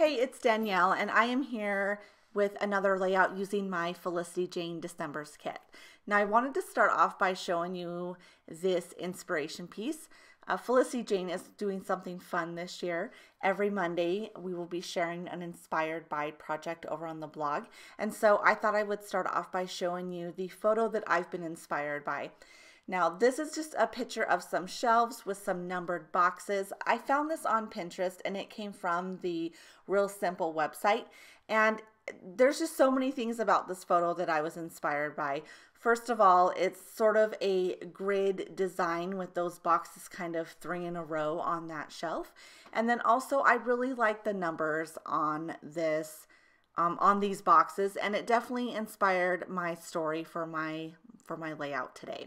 Hey, it's Danielle, and I am here with another layout using my Felicity Jane December's kit. Now, I wanted to start off by showing you this inspiration piece. Felicity Jane is doing something fun this year. Every Monday, we will be sharing an inspired by project over on the blog. And so I thought I would start off by showing you the photo that I've been inspired by. Now, this is just a picture of some shelves with some numbered boxes. I found this on Pinterest and it came from the Real Simple website. And there's just so many things about this photo that I was inspired by. First of all, it's sort of a grid design with those boxes kind of 3 in a row on that shelf. And then also I really like the numbers on this, on these boxes, and it definitely inspired my story for my layout today.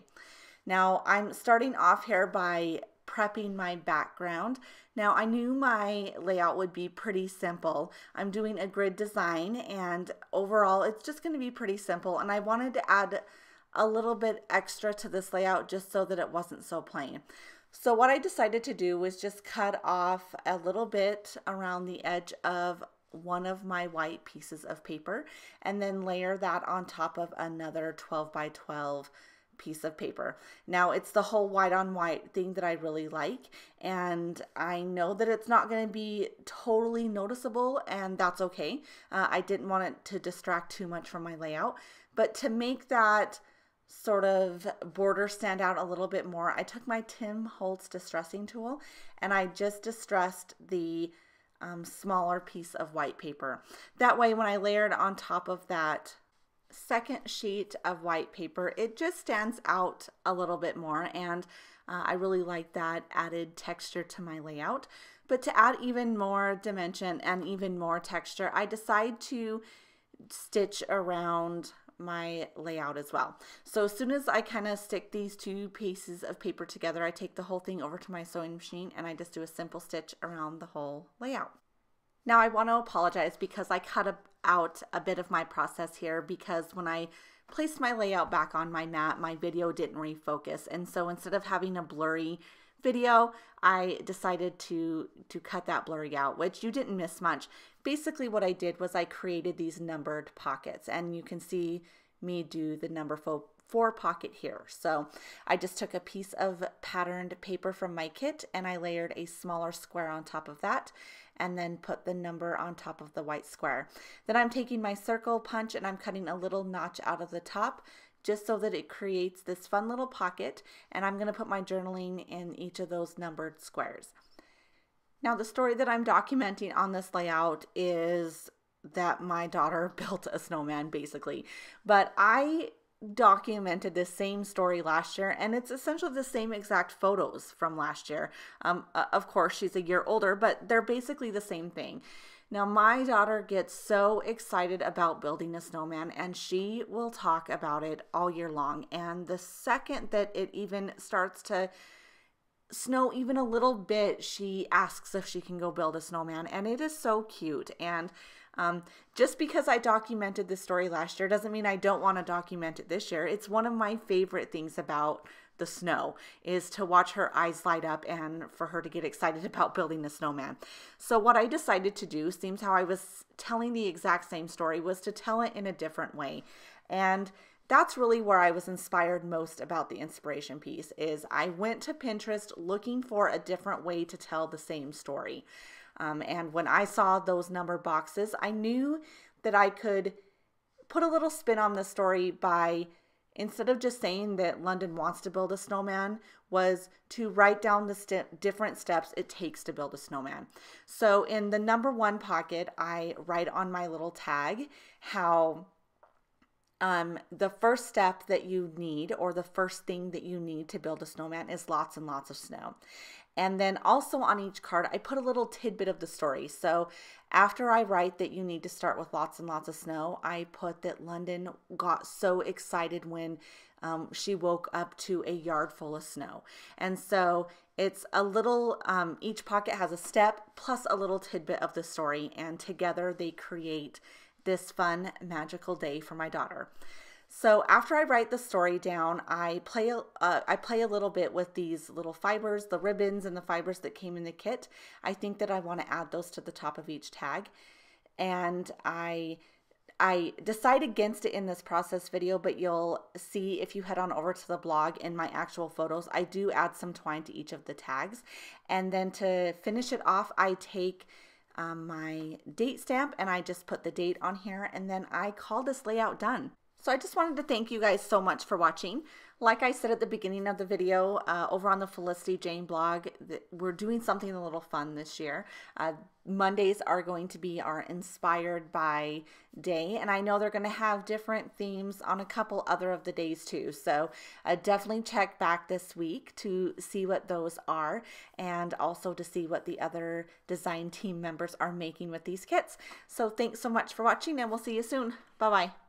Now, I'm starting off here by prepping my background. Now, I knew my layout would be pretty simple. I'm doing a grid design, and overall, it's just going to be pretty simple, and I wanted to add a little bit extra to this layout just so that it wasn't so plain. So what I decided to do was just cut off a little bit around the edge of one of my white pieces of paper, and then layer that on top of another 12 by 12 piece of paper. Now, it's the whole white on white thing that I really like, and I know that it's not going to be totally noticeable, and that's okay. I didn't want it to distract too much from my layout, but to make that sort of border stand out a little bit more, I took my Tim Holtz distressing tool and I just distressed the smaller piece of white paper. That way, when I layered on top of that second sheet of white paper, it just stands out a little bit more, and I really like that added texture to my layout. But to add even more dimension and even more texture, I decide to stitch around my layout as well. So as soon as I kind of stick these two pieces of paper together, I take the whole thing over to my sewing machine and I just do a simple stitch around the whole layout. Now, I want to apologize because I cut out a bit of my process here, because when I placed my layout back on my mat, my video didn't refocus. And so instead of having a blurry video, I decided to cut that blurry out, which you didn't miss much. Basically what I did was I created these numbered pockets, and you can see me do the number 4 pocket here. So I just took a piece of patterned paper from my kit and I layered a smaller square on top of that, and then put the number on top of the white square. Then I'm taking my circle punch and I'm cutting a little notch out of the top just so that it creates this fun little pocket, and I'm going to put my journaling in each of those numbered squares. Now, the story that I'm documenting on this layout is that my daughter built a snowman, basically, but I documented this same story last year, and it's essentially the same exact photos from last year. Of course, she's a year older, but they're basically the same thing. Now, my daughter gets so excited about building a snowman, and she will talk about it all year long. And the second that it even starts to snow even a little bit, she asks if she can go build a snowman, and it is so cute. And just because I documented this story last year doesn't mean I don't want to document it this year. It's one of my favorite things about the snow, is to watch her eyes light up and for her to get excited about building a snowman. So what I decided to do, seems how I was telling the exact same story, was to tell it in a different way. And that's really where I was inspired most about the inspiration piece, is I went to Pinterest looking for a different way to tell the same story. And when I saw those number boxes, I knew that I could put a little spin on the story by, instead of just saying that London wants to build a snowman, was to write down the different steps it takes to build a snowman. So in the number 1 pocket, I write on my little tag how the first step that you need, or the first thing that you need to build a snowman, is lots and lots of snow. And then also on each card, I put a little tidbit of the story. So after I write that you need to start with lots and lots of snow, I put that London got so excited when she woke up to a yard full of snow. And so it's a little, each pocket has a step plus a little tidbit of the story, and together they create this fun, magical day for my daughter. So after I write the story down, I play a little bit with these little fibers, the ribbons and the fibers that came in the kit. I think that I want to add those to the top of each tag. And I decide against it in this process video, but you'll see if you head on over to the blog in my actual photos, I do add some twine to each of the tags. And then to finish it off, I take my date stamp and I just put the date on here, and then I call this layout done. So I just wanted to thank you guys so much for watching. Like I said at the beginning of the video, over on the Felicity Jane blog, we're doing something a little fun this year. Mondays are going to be our Inspired By day, and I know they're going to have different themes on a couple other of the days too. So definitely check back this week to see what those are, and also to see what the other design team members are making with these kits. So thanks so much for watching, and we'll see you soon. Bye-bye.